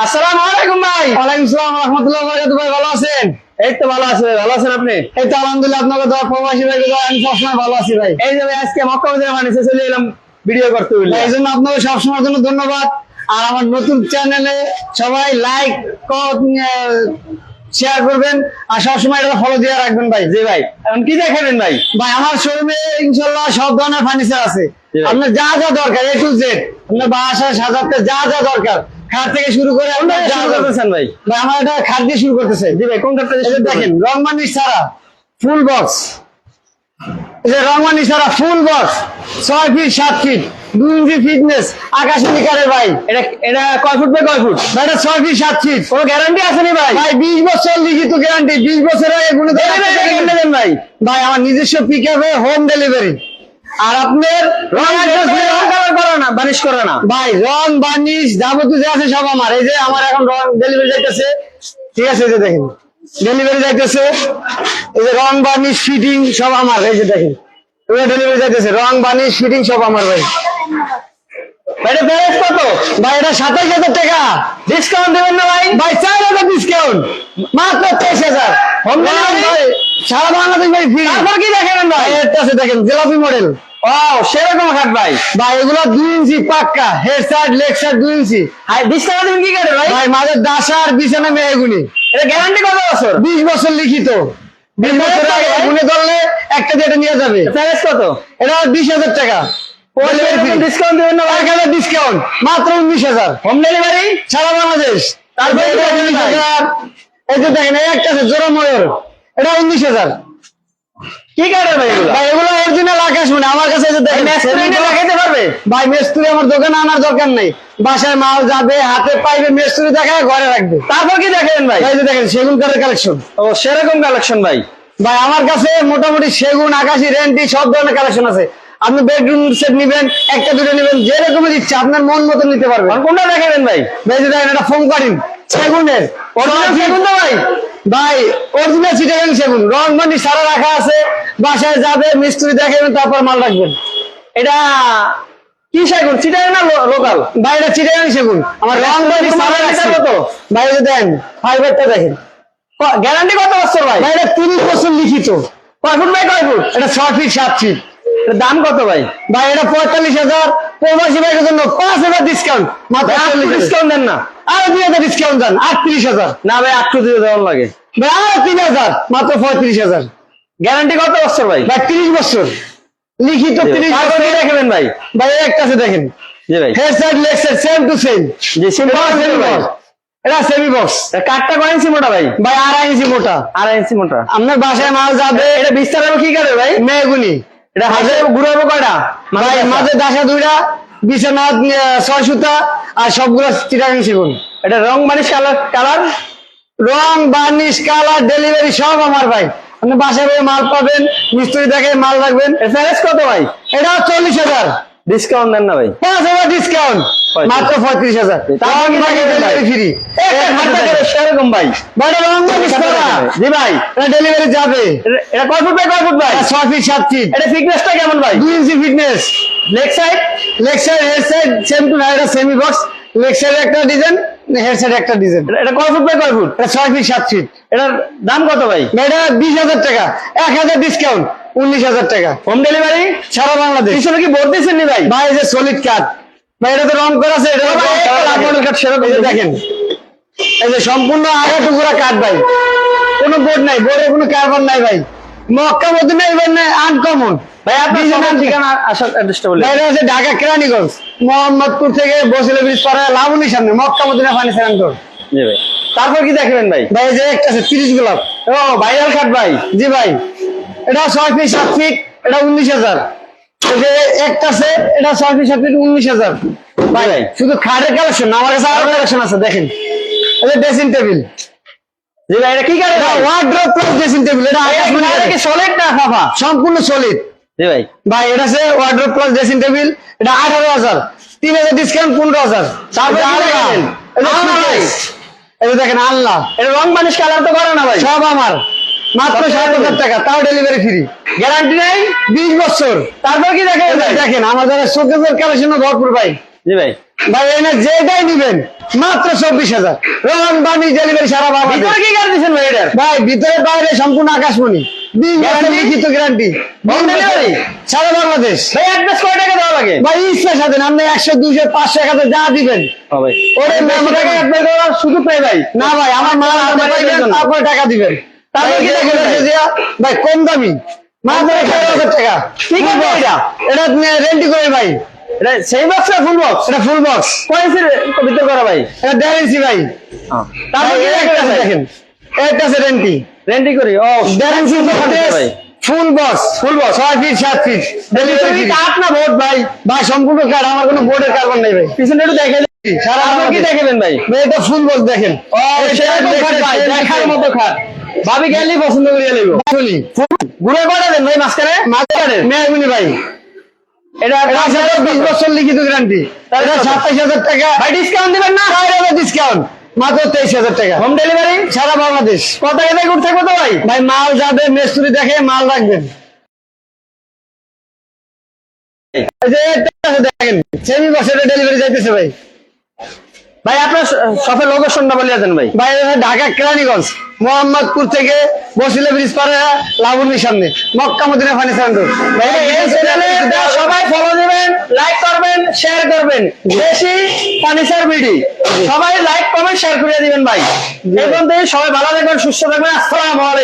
আসসালামু আলাইকুম ভাই। ওয়ালাইকুম আসসালাম ওয়া রাহমাতুল্লাহি ওয়া বারাকাতুহু। ভাই ভালো আছেন? এই তো ভালো আছে, ভালো আছেন আপনি? এই তো আলহামদুলিল্লাহ, আপনাকে দোয়া প্রবাসী ভাই আমি সবসময় ভালো আছি ভাই। এই যে ভাই আজকে মক্কা মদিনা ফার্নিচার চলে এলাম ভিডিও করতে বললে। এই জন্য আপনাকে সবসময়ের জন্য ধন্যবাদ। আর আমার নতুন চ্যানেলে সবাই লাইক শেয়ার করবেন আর সবসময় এটা ফলো দিয়ে রাখবেন ভাই। জি ভাই, এখন কি দেখাবেন ভাই? ভাই আমার শোরুমে ইনশাল্লাহ সব ধরনের ফার্নিচার আছে। জি ভাই। আপনার যা যা দরকার A to Z, আপনার বাসা সাজাতে যা যা দরকার, খাট থেকে শুরু করে আপনার যা শুরু করতেছেন ভাই? ভাই আমার এটা খাট দিয়ে শুরু করতেছে। জি ভাই, কোন কাঠটা দিয়ে শুরু দেখেন করবেন? রং মানিশ ছাড়া ফুল বক্স, এই যে রং মানিশ ছাড়া ফুল box 6 feet 7 fit 2 inch fitness আকাশী নিকারের ভাই। এটা এটা কয় ফুট বাই কয় ফুট? ভাই এটা 6 ফিট 7 ফিট। কোনো গ্যারান্টি আছে নি ভাই? ভাই 20 বছর লিখিত গ্যারান্টি, 20 বছরের আগে কোনো দেন ভাই। ভাই আমার নিজস্ব পিকআপে হোম ডেলিভারি। আর আপনার রং কালার করে না, বানিশ করে না ভাই রং বার্নিশ যাবতীয় যা আছে সব আমার। এই যে আমার এখন রং ডেলিভারি যাইতেছে, ঠিক আছে? এই যে দেখেন ডেলিভারি যাইতেছে, এই যে রং বার্নিশ ফিটিং সব আমার। এই যে দেখেন ওটা ডেলিভারি যাইতেছে, রং বার্নিশ ফিটিং সব আমার ভাই। ভাই এটা প্রাইস কত? ভাই এটা 27,000 টাকা। ডিসকাউন্ট দেবেন না ভাই? ভাই 4,000 ডিসকাউন্ট, মাত্র 23,000। Home delivery? ভাই সারা বাংলাদেশ ভাই ফ্রি। তারপর কি দেখাবেন ভাই? এটা আছে দেখেন গোলাপি মডেল। ও সেরকম খাট ভাই। ভাই এগুলো 2 ইঞ্চি পাক্কা, হেড সাইড লেগ সাইড 2 ইঞ্চি। হাই 20 টাকা দেবেন কি কাটে ভাই? ভাই মাঝে দাসার বিছানা মেয়েগুনি, এটা গ্যারান্টি কত বছর? 20 বছর লিখিত। 20 বছর আগে গুনে ধরলে একটা দিয়ে নিয়ে যাবে। প্রাইস কত? এটা 20,000 টাকা। ডিসকাউন্ট দেবেন না ভাই? 1,000 ডিসকাউন্ট, মাত্র 19,000 হোম ডেলিভারি? সারা বাংলাদেশ। তারপরে এটা 19,000। এই যে দেখেন এই একটা আছে জোড়া ময়ূর, এটা 19,000। কি কাটে ভাই এগুলো? ভাই এগুলো অরিজিনাল আকাশ মানে আমার কাছে এই যে দেখেন ম্যাস্টুরিনে লাগাইতে পারবে? ভাই মিস্ত্রি আমার দোকানে আনার দরকার নেই, বাসায় মাল যাবে হাতে পাইবে, মিস্ত্রি দেখায় ঘরে রাখবে। তারপর কি দেখাবেন ভাই? এই যে দেখেন সেগুন কাঠের কালেকশন। ও সেরকম কালেকশন ভাই। ভাই আমার কাছে মোটামুটি সেগুন আকাশি রেন্টি সব ধরনের কালেকশন আছে। আপনি বেডরুম সেট নিবেন, একটা দুটো নিবেন, যেরকমের ইচ্ছা আপনার মন মতো নিতে পারবেন। আর কোনটা দেখাবেন ভাই? ভাই যে দেখেন এটা ফোম কাটিং সেগুনের, অরিজিনাল সেগুন তো ভাই? ভাই অরিজিনাল চিটাগাং সেগুন, রং বানি সারা রাখা আছে, বাসায় যাবে মিস্ত্রি দেখাবেন তারপর মাল রাখবেন। এটা কি সেগুন, চিটাগাং না লোকাল? ভাই এটা চিটাগাং সেগুন, আমার রং বানি সারা রাখা কত? ভাই যে দেন ফাইবারটা দেখেন। গ্যারান্টি কত বছর ভাই? ভাই এটা 30 বছর লিখিত। কয় ফুট বাই কয় ফুট? এটা 6 ফিট 7 ফিট। এটার দাম কত ভাই? ভাই এটা 45,000। প্রবাসী ভাইয়ের জন্য 5,000 ডিসকাউন্ট, মাত্র 40,000 ডিসকাউন্ট দেন না? আরো 2,000 ডিসকাউন্ট দেন, 38,000। না ভাই, 8 দিয়ে দেওয়ার লাগে। ভাই আরো 3,000, মাত্র 35,000। গ্যারান্টি কত বছর ভাই? ভাই 30 বছর লিখিত, 30 তারপর বছর। কি দেখাবেন ভাই? ভাই এই একটা আছে দেখেন, জি ভাই। Head side leg side same to same. G simple ভাই। এটা সেমি বক্স। কাঠটা কয় ইঞ্চি মোটা ভাই? ভাই 2.5 ইঞ্চি মোটা। 2.5 ইঞ্চি মোটা। আপনার বাসায় মাল যাবে, এটা বিস্তার হবে কি কাটে ভাই? মেগুনি। এটা হাতে ঘুরাবো কয়টা? ভাই মাঝে দাসা 2টা, বিছানা 6 সুতা, আর সবগুলো চিটাগাং সেগুন। এটা রং বানিশ কালার রং বার্নিশ কালার ডেলিভারি সব আমার ভাই। আপনি বাসায় বসে মাল পাবেন, মিস্ত্রি দেখে মাল রাখবেন। প্রাইস কত ভাই? এটা 40,000, ডিসকাউন্ট দেন না ভাই? 5,000 ডিসকাউন্ট, মাত্র 35,000। তারপর কি দেখাবেন ভাই? ফ্রি সেরকম ভাই। ভাই এটা রং বার্নিশ করা। জি ভাই। এটা ডেলিভারি যাবে। এটা কয় ফুট বাই কয় ফুট ভাই? 6 ফিট 7 ফিট। এটা ফিটনেসটা কেমন ভাই? 2 inch fitness. Leg side? Leg side head side same to না, এটা সেমি বক্স। লেগ সাইড একটা ডিজাইন, হেড সাইড একটা ডিজাইন। এটা কয় ফুট বাই কয় ফুট? এটা 6 ফিট 7 ফিট। এটার দাম কত ভাই? এটা 20,000 টাকা, 1,000 ডিসকাউন্ট, 19,000 টাকা। হোম ডেলিভারি সারা বাংলাদেশ। পিছনে কি বোর্ড দিয়েছেন নি ভাই? ভাই এই যে সলিড কাঠ, ভাই এটা তো রং করা আছে, এটা মডেল কাঠ সেরকম এই যে দেখেন, এই যে সম্পূর্ণ আগা টুকুরা কাঠ ভাই, কোনো বোর্ড নাই, বোর্ডে কোনো কার্বন নাই ভাই। মক্কা মদিনা এবার নাই আনকমন। ভাই আপনার সবার ঠিকানা আসার অ্যাড্রেসটা বলে। ভাই এটা হচ্ছে ঢাকা কেরানীগঞ্জ, মোহাম্মদপুর থেকে বসিলা ব্রিজ পাড়া লাবণীর সামনে মক্কা মদিনা ফার্নিচার স্টোর। জি ভাই। তারপর কি দেখাবেন ভাই? ভাই এই যে একটা আছে 30 গোলাপ। ও ভাইরাল কাঠ ভাই। জি ভাই, এটা 6 ফিট 7 ফিট, এটা 19,000। এই যে একটা আছে, এটা 6 ফিট 7 ফিট, 19,000। ভাই ভাই। শুধু খাটের কালেকশন না, আমার কাছে আরো কালেকশন আছে দেখেন। এই যে ড্রেসিং টেবিল। জি ভাই, এটা কি কাঠ? এটা ওয়ার্ড্রপ প্লাস ড্রেসিং টেবিল। এটা কি সলিড না ফাফা? সম্পূর্ণ সলিড। জি ভাই। ভাই এটা আছে ওয়ার্ড্রপ প্লাস ড্রেসিং টেবিল, এটা 18,000, 3,000 ডিসকাউন্ট 15,000। তারপর কি দেখাবেন? এই যে দেখেন আল্লাহ, এটা রং বানিশ কালার তো করে না ভাই? সব আমার, মাত্র 7,000 টাকা, তাও ডেলিভারি ফ্রি। গ্যারান্টি নেই? 20 বছর। তারপর কি দেখাবেন ভাই? দেখেন আমাদের শোকেসের কালেকশন ভরপুর ভাই। জি ভাই, ভাই এনে যেটাই নিবেন মাত্র 24,000 রং বানি ডেলিভারি সারা বাংলাদেশ। ভিতরে কি গাড়ি দিচ্ছেন ভাই এটার? ভাই ভিতরে বাইরে সম্পূর্ণ আকাশমণি, 20 বছর Guarantee? লিখিত গ্যারান্টি, Home delivery? সারা বাংলাদেশ। ভাই অ্যাড্রেস কয় টাকা দেওয়া লাগে? ভাই ইচ্ছা সাথে আপনি 100 200 500 1000 যা দিবেন। ভাই ওরে ওরে না, বেশি টাকা আমাকে- অ্যাড্রেস দেওয়ার সুযোগ নাই ভাই। না ভাই আমার মাল হাতে আমার পাইবেন জন্য। তারপর টাকা দিবেন। তারপর কি দেখেন ভাই? ভাই কম দামি মাত্র 11,000 টাকা। ঠিক আছে এটা? এটা রেন্টি করে ভাই, এটা সেই বক্স না ফুল বক্স? এটা ফুল বক্স, কয় ইঞ্চির ভিতর করা ভাই? এটা গ্যারেন্টি ভাই। তারপর কি দেখেন ভাই? দেখেন এটা আছে রেন্টি, রেন্টি করি। ও গ্যারেন্টি ভাই, full box, full box 6 feet 7 feet delivery cut না বোর্ড ভাই, ভাই সম্পূর্ণ কাট, আমার কোনো বোর্ডের কার্বন নেই ভাই। পিছনে একটু দেখে সারা তারপর কি বাংলাদেশ। দেখাবেন ভাই? ভাই এটা ফুল বক্স দেখেন, ও সেরকম খাট ভাই, দেখার মতো খাট। ভাবি গেলেই পছন্দ করিয়া লইব। শুনি ঘুরে কয়টা দেন ভাই মাঝখানে? মাঝখানে মেহরবানি ভাই। এটা এটা আছে 20 বছর লিখিত গ্যারান্টি, এটা 27,000 টাকা। ভাই ডিসকাউন্ট দিবেন না? ডিসকাউন্ট মাত্র 23,000 টাকা, হোম ডেলিভারি সারা বাংলাদেশ। কত টাকা থেকে উঠতে থাকবো তো ভাই? ভাই মাল যাবে মেস্তুরি দেখে মাল রাখবেন। এই যে এটা আছে দেখেন, সেমি বছরের ডেলিভারি যাইতেছে ভাই। ভাই আপনার শপের লোকেশনটা বলিয়া দেন ভাই। ভাই এটা ঢাকা কেরানীগঞ্জ, মোহাম্মদপুর থেকে বসিলা ব্রিজ পারে লাবুনির সামনে মক্কা মদিনা ফার্নিচার স্টোর। ভাই এই চ্যানেলে সবাই ফলো দিবেন, লাইক করবেন, শেয়ার করবেন। বেশি ফার্নিচার বিডি সবাই লাইক কমেন্ট শেয়ার করে দিবেন ভাই। এখন থেকে সবাই ভালো থাকবেন, সুস্থ থাকবেন। আসসালামু আলাইকুম।